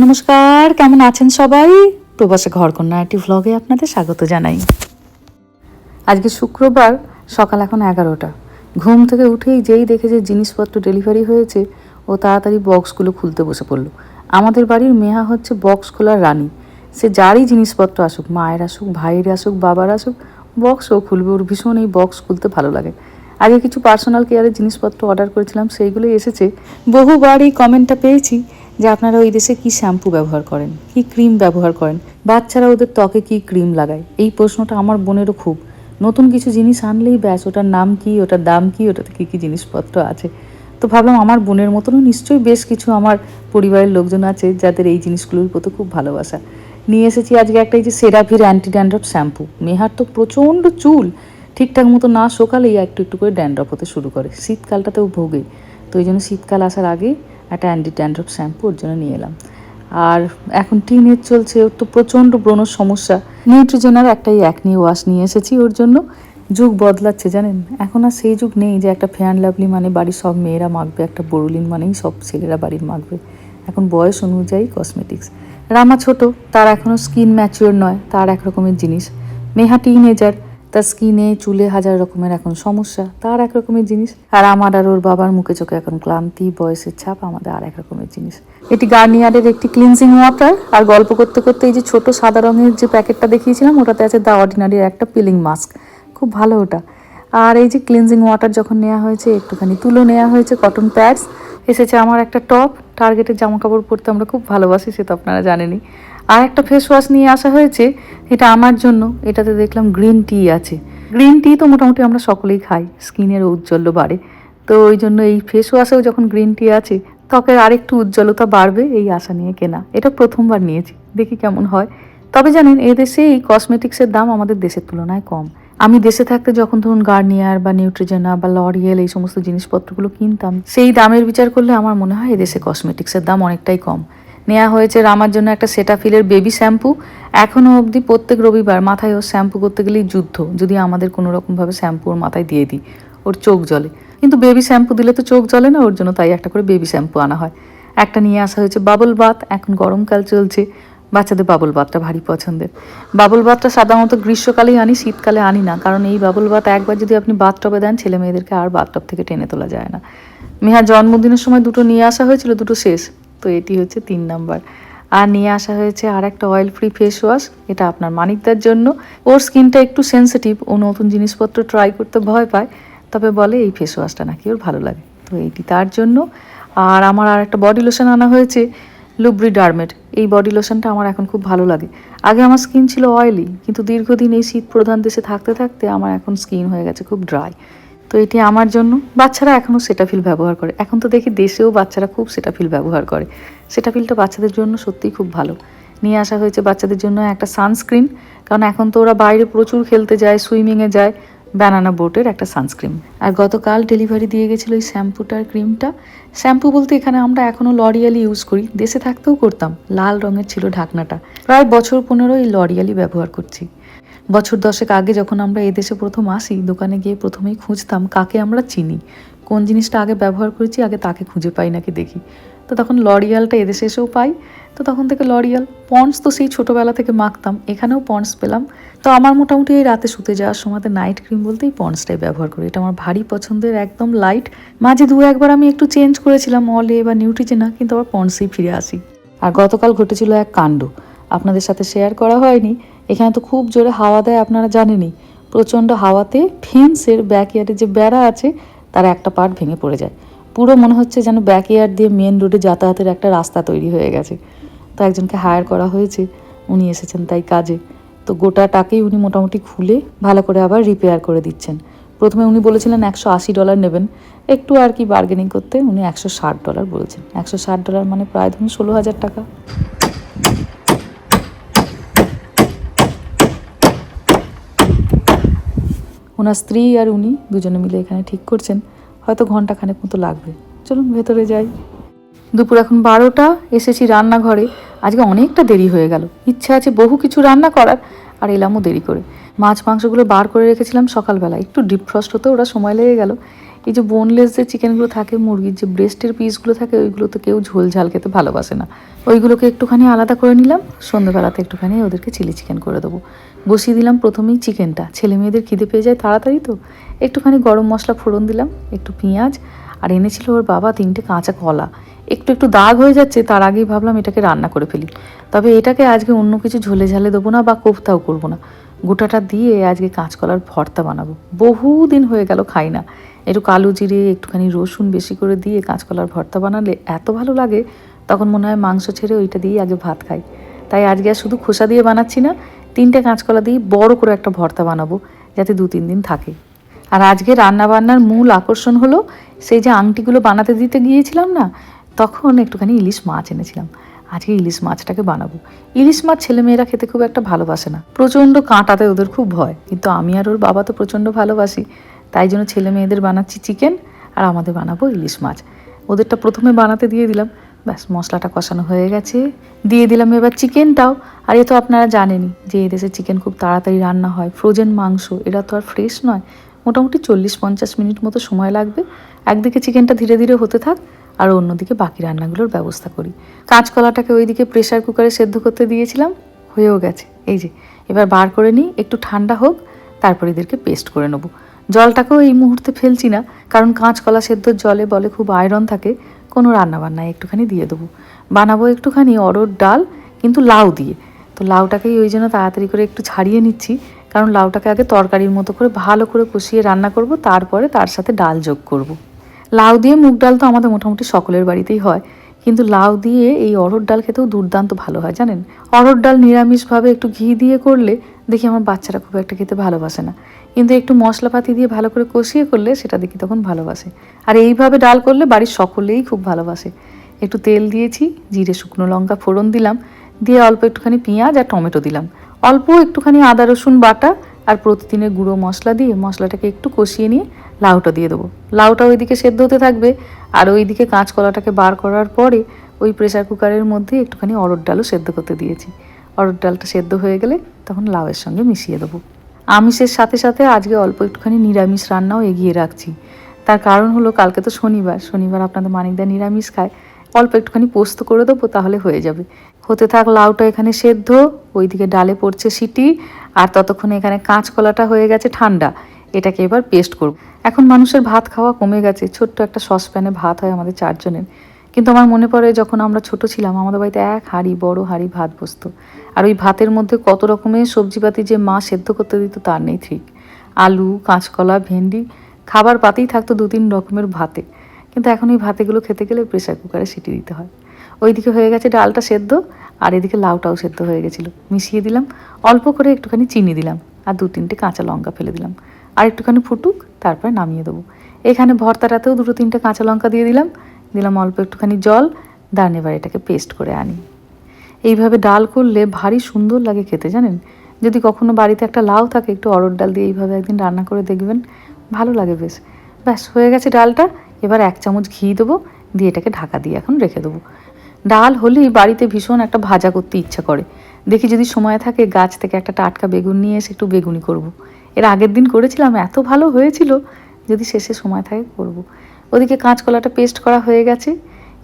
নমস্কার, কেমন আছেন সবাই? প্রবাসে ঘরকন্যা একটি ভ্লগে আপনাদের স্বাগত জানাই। আজকে শুক্রবার, সকাল এখন 11টা। ঘুম থেকে উঠেই যেই দেখে যে জিনিসপত্র ডেলিভারি হয়েছে, ও তাড়াতাড়ি বক্সগুলো খুলতে বসে পড়লো। আমাদের বাড়ির মেয়া হচ্ছে বক্স খোলার রানী। সে যারই জিনিসপত্র আসুক, মায়ের আসুক, ভাইয়ের আসুক, বাবার আসুক, বক্স ও খুলবে। ওর ভীষণ এই বক্স খুলতে ভালো লাগে। আগে কিছু পার্সোনাল কেয়ারের জিনিসপত্র অর্ডার করেছিলাম, সেইগুলোই এসেছে। বহুবার এই কমেন্টটা পেয়েছি যে আপনারা ওই দেশে কি শ্যাম্পু ব্যবহার করেন, কি ক্রিম ব্যবহার করেন, বাচ্চারা ওদের ত্বকে কি ক্রিম লাগায়। এই প্রশ্নটা আমার বোনেরও খুব। নতুন কিছু জিনিস আনলেই ব্যাস, ওটার নাম কি, ওটার দাম কি, ওটাতে কী কী জিনিসপত্র আছে। তো ভাবলাম আমার বোনের মতনও নিশ্চয়ই বেশ কিছু আমার পরিবারের লোকজন আছে যাদের এই জিনিসগুলোর প্রতি খুব ভালোবাসা। নিয়ে এসেছি আজকে একটা এই যে সেরাভির অ্যান্টি ড্যান্ড্রফ শ্যাম্পু। মেহার তো প্রচণ্ড চুল, ঠিকঠাক মতো না শোকালেই একটু একটু করে ড্যান্ড্রফ হতে শুরু করে। শীতকালটাতেও ভোগে, তো এই জন্য শীতকাল আসার আগে একটা অ্যান্টি ড্যান্ড্রফ শ্যাম্পু ওর জন্য নিয়ে এলাম। আর এখন টিনেজ চলছে, ওর তো প্রচণ্ড ব্রণর সমস্যা। নিউট্রিজেনার একটা অ্যাকনি ওয়াশ নিয়ে এসেছি ওর জন্য। যুগ বদলাচ্ছে জানেন, এখন আর সেই যুগ নেই যে একটা ফেয়ার লাভলি মানে বাড়ির সব মেয়েরা মাখবে, একটা বোরোলিন মানেই সব ছেলেরা বাড়ির মাখবে। এখন বয়স অনুযায়ী কসমেটিক্স। রামা ছোট, তার এখনও স্কিন ম্যাচিওর নয়, তার এক রকমের জিনিস। মেহা টিনেজার, তার স্কিনে চুলে হাজার রকমের এখন সমস্যা, তার এক রকমের জিনিস। আর আমার আর ওর বাবার মুখে চোখে এখন ক্লান্তি, বয়সের ছাপ, আমাদের আর এক রকমের জিনিস। এটি গার্নিয়ারের একটি ক্লিনজিং ওয়াটার। আর গল্প করতে করতে এই যে ছোট সাদা রঙের যে প্যাকেটটা দেখিয়েছিলাম, ওটাতে আছে দ্য অর্ডিনারির একটা পিলিং মাস্ক, খুব ভালো ওটা। আর এই যে ক্লিনজিং ওয়াটার যখন নেওয়া হয়েছে, একটুখানি তুলো নেওয়া হয়েছে, কটন প্যাডস এসেছে, আমার একটা টপ। টার্গেটের জামা কাপড় পরতে আমরা খুব ভালোবাসি, সে তো আপনারা জানেনই। আর একটা ফেস ওয়াশ নিয়ে আসা হয়েছে, এটা আমার জন্য। এটাতে দেখলাম গ্রিন টি আছে। গ্রিন টি তো মোটামুটি আমরা সকলেই খাই, স্কিনের উজ্জ্বল্য বাড়ে। তো ওই জন্য এই ফেস ওয়াশেও যখন গ্রিন টি আছে, ত্বকের আরেকটু উজ্জ্বলতা বাড়বে এই আশা নিয়ে কেনা। এটা প্রথমবার নিয়েছি, দেখি কেমন হয়। তবে জানেন, এদেশে এই কসমেটিক্সের দাম আমাদের দেশের তুলনায় কম। আমি দেশে থাকতে যখন ধরুন গার্নিয়ার বা নিউট্রিজেনা বা লরিয়েল এই সমস্ত জিনিসপত্রগুলো কিনতাম, সেই দামের বিচার করলে আমার মনে হয় এদেশে কসমেটিক্সের দাম অনেকটাই কম। নেওয়া হয়েছে আমার জন্য একটা সেটাফিলের বেবি শ্যাম্পু। এখনও অবধি প্রত্যেক রবিবার মাথায় ওর শ্যাম্পু করতে গেলেই যুদ্ধ, যদি আমাদের কোনো রকমভাবে শ্যাম্পু ওর মাথায় দিয়ে দিই, ওর চোখ জ্বলে। কিন্তু বেবি শ্যাম্পু দিলে তো চোখ জ্বলে না, ওর জন্য তাই একটা করে বেবি শ্যাম্পু আনা হয়। একটা নিয়ে আসা হয়েছে বাবল বাথ, এখন গরমকাল চলছে, বাচ্চাদের বাবল বাথটা ভারী পছন্দের। বাবল বাথটা সাধারণত গ্রীষ্মকালেই আনি, শীতকালে আনি না, কারণ এই বাবল বাথ একবার যদি আপনি বাথটবে দেন, ছেলে মেয়েদেরকে আর বাথটব থেকে টেনে তোলা যায় না। মেহার জন্মদিনের সময় দুটো নিয়ে আসা হয়েছিল, দুটো শেষ, তো এটি হচ্ছে 3 নাম্বার। আর নিয়ে আসা হয়েছে আর একটা অয়েল ফ্রি ফেস ওয়াশ, এটা আপনার মানিকদার জন্য। ওর স্কিনটা একটু সেন্সিটিভ, ও নতুন জিনিসপত্র ট্রাই করতে ভয় পায়, তবে বলে এই ফেস ওয়াশটা নাকি ওর ভালো লাগে, তো এইটি তার জন্য। আর আমার আর একটা বডি লোশন আনা হয়েছে, লুব্রিডার্মেট। এই বডি লোশনটা আমার এখন খুব ভালো লাগে। আগে আমার স্কিন ছিল অয়েলি, কিন্তু দীর্ঘদিন এই শীত প্রধান দেশে থাকতে থাকতে আমার এখন স্কিন হয়ে গেছে খুব ড্রাই, তো এটি আমার জন্য। বাচ্চারা এখনও সেটাফিল ব্যবহার করে, এখন তো দেখি দেশেও বাচ্চারা খুব সেটাফিল ব্যবহার করে। সেটাফিলটা বাচ্চাদের জন্য সত্যিই খুব ভালো। নিয়ে আসা হয়েছে বাচ্চাদের জন্য একটা সানস্ক্রিন, কারণ এখন তো ওরা বাইরে প্রচুর খেলতে যায়, সুইমিংয়ে যায়। ব্যানানা বোটের একটা সানস্ক্রিন। আর গতকাল ডেলিভারি দিয়ে গেছিলো এই শ্যাম্পুটার ক্রিমটা। শ্যাম্পু বলতে এখানে আমরা এখনও লরিয়ালই ইউজ করি, দেশে থাকতেও করতাম। লাল রঙের ছিল ঢাকনাটা। প্রায় বছর 15 এই লরিয়ালই ব্যবহার করছি। বছর 10 আগে যখন আমরা এদেশে প্রথম আসি, দোকানে গিয়ে প্রথমেই খুঁজতাম কাকে আমরা চিনি, কোন জিনিসটা আগে ব্যবহার করেছি, আগে তাকে খুঁজে পাই নাকি দেখি। তো তখন লরিয়ালটা এদেশে এসেও পাই, তো তখন থেকে লরিয়াল। পন্ডস তো সেই ছোটোবেলা থেকে মাখতাম, এখানেও পন্ডস পেলাম। তো আমার মোটামুটি এই রাতে শুতে যাওয়ার সময় নাইট ক্রিম বলতে এই পন্ডসটাই ব্যবহার করি। এটা আমার ভারী পছন্দের, একদম লাইট। মাঝে 2-1 বার আমি একটু চেঞ্জ করেছিলাম অলে বা নিউট্রিজেনা, কিন্তু আবার পন্ডসেই ফিরে আসি। আর গতকাল ঘটেছিল এক কাণ্ড, আপনাদের সাথে শেয়ার করা হয়নি। এখানে তো খুব জোরে হাওয়া দেয়, আপনারা জানেনই। প্রচণ্ড হাওয়াতে ফেন্সের ব্যাকইয়ার্ডে যে বেড়া আছে, তার একটা পার্ট ভেঙে পড়ে যায়। পুরো মনে হচ্ছে যেন ব্যাকইয়ার্ড দিয়ে মেন রোডে যাতায়াতের একটা রাস্তা তৈরি হয়ে গেছে। তো একজনকে হায়ার করা হয়েছে, উনি এসেছেন তাই কাজে। তো গোটাটাকেই উনি মোটামুটি খুলে ভালো করে আবার রিপেয়ার করে দিচ্ছেন। প্রথমে উনি বলেছিলেন $180 নেবেন, একটু আর কি বার্গেনিং করতে উনি $160 বলেছেন। $160 মানে প্রায় ধরুন 16,000 টাকা। ওনার স্ত্রী আর উনি দুজনে মিলে এখানে ঠিক করছেন, হয়তো ঘন্টাখানেক মতো লাগবে। চলুন ভেতরে যাই। দুপুর এখন 12টা, এসেছি রান্নাঘরে। আজকে অনেকটা দেরি হয়ে গেল, ইচ্ছা আছে বহু কিছু রান্না করার, আর এলামও দেরি করে। মাছ মাংসগুলো বার করে রেখেছিলাম সকালবেলা, একটু ডিপ ফ্রস্ট হতে ওরা সময় লেগে গেল। এই যে বোনলেস যে চিকেনগুলো থাকে, মুরগির যে ব্রেস্টের পিসগুলো থাকে, ওইগুলো তো কেউ ঝোল ঝাল খেতে ভালোবাসে না। ওইগুলোকে একটুখানি আলাদা করে নিলাম। সন্ধ্যেবেলাতে একটুখানি ওদেরকে চিলি চিকেন করে দেবো। বসিয়ে দিলাম প্রথমেই চিকেনটা। ছেলে মেয়েদের খিদে পেয়ে যায় তাড়াতাড়ি, তো একটুখানি গরম মশলা ফোড়ন দিলাম, একটু পেঁয়াজ, আর এনেছিল ওর বাবা 3টে কাঁচা কলা। একটু একটু দাগ হয়ে যাচ্ছে, তার আগেই ভাবলাম এটাকে রান্না করে ফেলি। তবে এটাকে আজকে অন্য কিছু ঝোলে ঝালে দেবো না বা কোফতাও করবো না, গোটাটা দিয়ে আজকে কাঁচকলার ভর্তা বানাবো। বহুদিন হয়ে গেল খাই না। একটু কালো জিরে, একটুখানি রসুন বেশি করে দিয়ে কাঁচকলার ভর্তা বানালে এত ভালো লাগে, তখন মনে হয় মাংস ছেড়ে ওইটা দিয়েই আগে ভাত খাই। তাই আজকে আর শুধু খোসা দিয়ে বানাচ্ছি না, 3টে কাঁচকলা দিয়ে বড় করে একটা ভর্তা বানাবো, যাতে 2-3 দিন থাকে। আর আজকে রান্নাবান্নার মূল আকর্ষণ হলো, সেই যে আংটিগুলো বানাতে দিতে গিয়েছিলাম না, তখন একটুখানি ইলিশ মাছ এনেছিলাম। আজকে ইলিশ মাছটাকে বানাবো। ইলিশ মাছ ছেলেমেয়েরা খেতে খুব একটা ভালোবাসে না, প্রচণ্ড কাঁটাতে ওদের খুব ভয়, কিন্তু আমি আর ওর বাবা তো প্রচণ্ড ভালোবাসি। তাই জন্য ছেলে মেয়েদের বানাচ্ছি চিকেন, আর আমাদের বানাবো ইলিশ মাছ। ওদেরটা প্রথমে বানাতে দিয়ে দিলাম। ব্যাস, মশলাটা কষানো হয়ে গেছে, দিয়ে দিলাম এবার চিকেনটাও। আর এ তো আপনারা জানেনই যে এদেশে চিকেন খুব তাড়াতাড়ি রান্না হয়, ফ্রোজেন মাংস, এরা তো আর ফ্রেশ নয়। মোটামুটি 40-50 মিনিট মতো সময় লাগবে। একদিকে চিকেনটা ধীরে ধীরে হতে থাক, আর অন্যদিকে বাকি রান্নাগুলোর ব্যবস্থা করি। কাঁচকলাটাকে ওইদিকে প্রেসার কুকারে সেদ্ধ করতে দিয়েছিলাম, হয়েও গেছে। এই যে এবার বার করে নিই, একটু ঠান্ডা হোক, তারপর এদেরকে পেস্ট করে নেবো। জলটাকেও এই মুহূর্তে ফেলছি না, কারণ কাঁচকলা সেদ্ধর জলে বলে খুব আয়রন থাকে। কোনো রান্নাবান্নায় একটুখানি দিয়ে দেবো। বানাবো একটুখানি অরহর ডাল, কিন্তু লাউ দিয়ে। তো লাউটাকেই ওই জন্য তাড়াতাড়ি করে একটু ছাড়িয়ে নিচ্ছি, কারণ লাউটাকে আগে তরকারির মতো করে ভালো করে কষিয়ে রান্না করব, তারপরে তার সাথে ডাল যোগ করব। লাউ দিয়ে মুগ ডাল তো আমাদের মোটামুটি সকলের বাড়িতেই হয়, কিন্তু লাউ দিয়ে এই অরহর ডাল খেতেও দুর্দান্ত ভালো হয় জানেন। অরহর ডাল নিরামিষভাবে একটু ঘি দিয়ে করলে দেখি আমার বাচ্চারা খুব একটা খেতে ভালোবাসে না, কিন্তু একটু মশলাপাতি দিয়ে ভালো করে কষিয়ে করলে সেটা দেখি তখন ভালোবাসে। আর এইভাবে ডাল করলে বাড়ির সকলেই খুব ভালোবাসে। একটু তেল দিয়েছি, জিরে শুকনো লঙ্কা ফোড়ন দিলাম, দিয়ে অল্প একটুখানি পেঁয়াজ আর টমেটো দিলাম, অল্প একটুখানি আদা রসুন বাটা আর প্রতিদিনের গুঁড়ো মশলা দিয়ে মশলাটাকে একটু কষিয়ে নিয়ে লাউটা দিয়ে দেবো। লাউটা ওইদিকে সেদ্ধ হতে থাকবে, আর ওইদিকে কাঁচকলাটাকে বার করার পরে ওই প্রেসার কুকারের মধ্যে একটুখানি অরহর ডালও সেদ্ধ করতে দিয়েছি। অরহর ডালটা সেদ্ধ হয়ে গেলে তখন লাউয়ের সঙ্গে মিশিয়ে দেবো। আমিষের সাথে সাথে আজকে অল্প একটুখানি নিরামিষ রান্নাও এগিয়ে রাখছি। তার কারণ হলো কালকে তো শনিবার আপনাদের মানিকদা নিরামিষ খায়। অল্প একটুখানি পোস্ত করে দেবো, তাহলে হয়ে যাবে। হতে থাক লাউটা এখানে সেদ্ধ, ওইদিকে ডালে পড়ছে সিটি, আর ততক্ষণে এখানে কাঁচকলাটা হয়ে গেছে ঠান্ডা। এটাকে এবার পেস্ট করব। এখন মানুষের ভাত খাওয়া কমে গেছে, ছোট্ট একটা সসপ্যানে ভাত হয় আমাদের 4 জনের। কিন্তু আমার মনে পড়ে যখন আমরা ছোট ছিলাম, আমাদের বাড়িতে এক হাঁড়ি, বড় হাঁড়ি ভাত বসতো। আর ওই ভাতের মধ্যে কত রকমের সবজিপাতি যে মা সেদ্ধ করতে দিত তার নেই ঠিক। আলু, কাঁচকলা, ভেন্ডি, খাবার পাতেই থাকতো 2-3 রকমের ভাতে। কিন্তু এখন এই ভাতেগুলো খেতে গেলে প্রেসার কুকারে সিটি দিতে হয়। ওইদিকে হয়ে গেছে ডালটা সেদ্ধ, আর এদিকে লাউটাও সেদ্ধ হয়ে গেছিলো। মিশিয়ে দিলাম, অল্প করে একটুখানি চিনি দিলাম, আর 2-3টে কাঁচা লঙ্কা ফেলে দিলাম। আর একটুখানি ফুটুক, তারপরে নামিয়ে দেবো। এখানে ভর্তাটাতেও 2-3টে কাঁচা লঙ্কা দিয়ে দিলাম অল্প একটুখানি জল। দাঁড়ান, এবার এটাকে পেস্ট করে আনি। এইভাবে ডাল করলে ভারী সুন্দর লাগে খেতে জানেন। যদি কখনো বাড়িতে একটা লাউ থাকে, একটু অরহর ডাল দিয়ে এইভাবে একদিন রান্না করে দেখবেন, ভালো লাগে বেশ। ব্যাস, হয়ে গেছে ডালটা। এবার 1 চামচ ঘি দেবো, দিয়ে এটাকে ঢাকা দিয়ে এখন রেখে দেবো। ডাল হলেই বাড়িতে ভীষণ একটা ভাজা করতে ইচ্ছা করে। দেখি যদি সময় থাকে গাছ থেকে একটা টাটকা বেগুন নিয়ে এসে একটু বেগুনি করব। এর আগের দিন করেছিলাম, এত ভালো হয়েছিল, যদি শেষে সময় থাকে করব। ওদিকে কাঁচকলাটা পেস্ট করা হয়ে গেছে,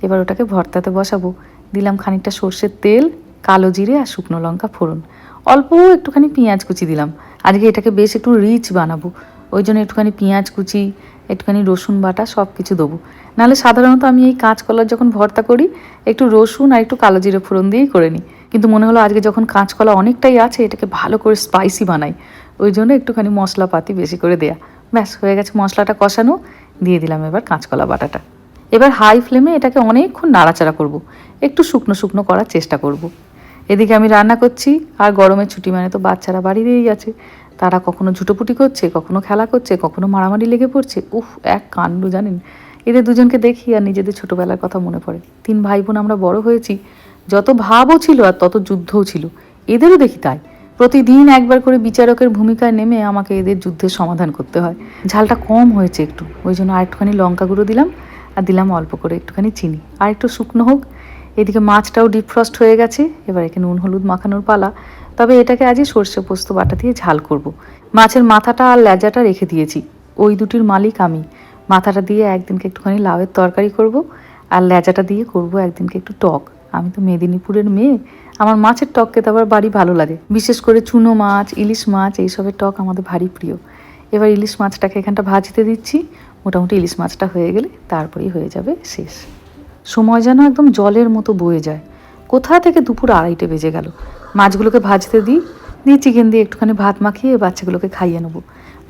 এবার ওটাকে ভর্তাতে বসাবো। দিলাম খানিকটা সর্ষের তেল, কালো জিরে আর শুকনো লঙ্কা ফোড়ন, অল্প একটুখানি পেঁয়াজ কুচি দিলাম। আজকে এটাকে বেশ একটু রিচ বানাবো, ওই জন্য একটুখানি পেঁয়াজ কুচি, একটুখানি রসুন বাটা সব কিছু দেবো। নাহলে সাধারণত আমি এই কাঁচকলার যখন ভর্তা করি, একটু রসুন আর একটু কালো জিরে ফোড়ন দিয়েই করে নিই। কিন্তু মনে হলো আজকে যখন কাঁচকলা অনেকটাই আছে, এটাকে ভালো করে স্পাইসি বানাই, ওই জন্য একটুখানি মশলাপাতি বেশি করে দেয়া। ব্যাস, হয়ে গেছে মশলাটা কষানো, দিয়ে দিলাম এবার কাঁচকলা বাটাটা। এবার হাই ফ্লেমে এটাকে অনেকক্ষণ নাড়াচাড়া করব, একটু শুকনো শুকনো করার চেষ্টা করব। এদিকে আমি রান্না করছি, আর গরমের ছুটি মানে তো বাচ্চারা বাড়িতেই আছে। তারা কখনো ঝুটোপুটি করছে, কখনো খেলা করছে, কখনো মারামারি লেগে পড়ছে। এক কাণ্ড জানেন। এদের দুজনকে দেখি আর নিজেদের ছোটবেলার কথা মনে পড়ে। 3 ভাই বোন আমরা বড় হয়েছি, যত ভাবও ছিল আর তত যুদ্ধও ছিল। এদেরও দেখি তাই, প্রতিদিন একবার করে বিচারকের ভূমিকায় নেমে আমাকে এদের যুদ্ধের সমাধান করতে হয়। ঝালটা কম হয়েছে একটু, ওই জন্য আর একটুখানি লঙ্কা গুঁড়ো দিলাম, আর দিলাম অল্প করে একটুখানি চিনি, আর একটু শুকনো হোক। এদিকে মাছটাও ডিপ ফ্রস্ট হয়ে গেছে, এবার একে নুন হলুদ মাখানোর পালা। তবে এটাকে আজই সর্ষে পোস্ত বাটা দিয়ে ঝাল করব। মাছের মাথাটা আর লেজাটা রেখে দিয়েছি, ওই দুটির মালিক আমি। মাথাটা দিয়ে একদিনকে একটুখানি লাউয়ের তরকারি করব, আর লেজাটা দিয়ে করব একদিনকে একটু টক। আমি তো মেদিনীপুরের মেয়ে, আমার মাছের টক খেতে আবার বাড়ি ভালো লাগে। বিশেষ করে চুনো মাছ, ইলিশ মাছ, এইসবের টক আমাদের ভারী প্রিয়। এবার ইলিশ মাছটাকে এখানটা ভাজতে দিচ্ছি। মোটামুটি ইলিশ মাছটা হয়ে গেলে তারপরেই হয়ে যাবে শেষ। সময় যেন একদম জলের মতো বয়ে যায়। কোথা থেকে দুপুর 2:30 বেজে গেল। মাছগুলোকে ভাজতে দিয়ে চিকেন দিয়ে একটুখানি ভাত মাখিয়ে বাচ্চাগুলোকে খাইয়ে নেবো।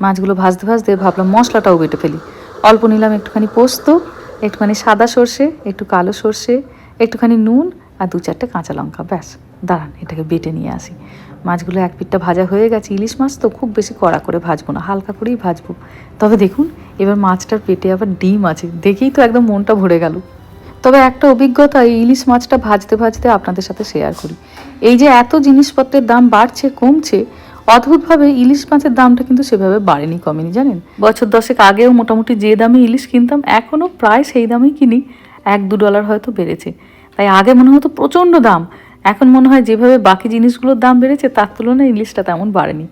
মাছগুলো ভাজতে ভাজতে ভাবলাম মশলাটাও বেটে ফেলি। অল্প নিলাম একটুখানি পোস্ত, একটুখানি সাদা সর্ষে, একটু কালো সর্ষে, একটুখানি নুন আর 2-4টে কাঁচা লঙ্কা। ব্যাস, দাঁড়ান এটাকে বেটে নিয়ে আসি। মাছগুলো এক পিঠটা ভাজা হয়ে গেছে। ইলিশ মাছ তো খুব বেশি কড়া করে ভাজবো না, হালকা করেই ভাজবো। তবে দেখুন এবার মাছটার পেটে আবার ডিম আছে, দেখেই তো একদম মনটা ভরে গেল। তবে একটা অভিজ্ঞতা এই ইলিশ মাছটা ভাজতে ভাজতে আপনাদের সাথে শেয়ার করি। এই যে এত জিনিসপত্রের দাম বাড়ছে কমছে, অদ্ভুতভাবে ইলিশ মাছের দামটা কিন্তু সেভাবে বাড়েনি কমেনি, জানেন। বছর 10 আগেও মোটামুটি যে দামে ইলিশ কিনতাম এখনও প্রায় সেই দামেই কিনি। $1-2 হয়তো বেড়েছে। তাই আগে মনে হতো প্রচণ্ড দাম, এখন মনে হয় যেভাবে বাকি জিনিসগুলোর দাম বেড়েছে তার তুলনায় ইলিশটা তেমন বাড়েনি।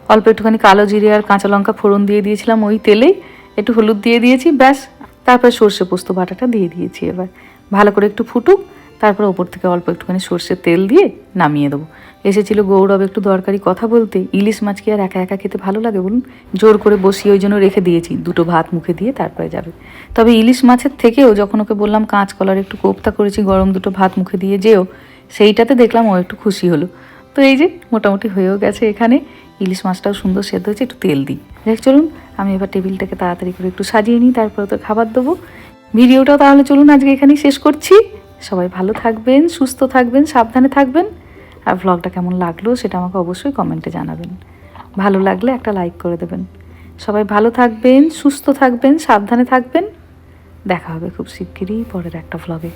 অল্প একটুখানি কালো জিরে আর কাঁচা লঙ্কা ফোড়ন দিয়ে দিয়েছিলাম ওই তেলেই, একটু হলুদ দিয়ে দিয়েছি, ব্যাস। তারপরে সর্ষে পোস্ত বাটাটা দিয়ে দিয়েছি। এবার ভালো করে একটু ফুটুক, তারপর ওপর থেকে অল্প একটুখানি সর্ষের তেল দিয়ে নামিয়ে দেবো। এসেছিল গৌরব একটু দরকারি কথা বলতে। ইলিশ মাছ কি আর একা একা খেতে ভালো লাগে বলুন? জোর করে বসিয়ে ওই জন্য রেখে দিয়েছি, 2টো ভাত মুখে দিয়ে তারপরে যাবে। তবে ইলিশ মাছের থেকেও যখন ওকে বললাম কাঁচকলার একটু কোপ্তা করেছি, গরম 2টো ভাত মুখে দিয়ে যেও, সেইটাতে দেখলাম ও একটু খুশি হলো। তো এই যে মোটামুটি হয়েও গেছে। এখানে ইলিশ মাছটাও সুন্দর সেদ্ধ হয়েছে, একটু তেল দিই। দেখ চলুন আমি এবার টেবিলটাকে তাড়াতাড়ি করে একটু সাজিয়ে নিই, তারপরে তো খাবার দেবো। ভিডিওটাও তাহলে চলুন আজকে এখানেই শেষ করছি। সবাই ভালো থাকবেন, সুস্থ থাকবেন, সাবধানে থাকবেন। আর ভ্লগটা কেমন লাগলো সেটা আমাকে অবশ্যই কমেন্টে জানাবেন। ভালো লাগলে একটা লাইক করে দেবেন। সবাই ভালো থাকবেন, সুস্থ থাকবেন, সাবধানে থাকবেন। দেখা হবে খুব শিগগিরই পরের একটা ভ্লগে।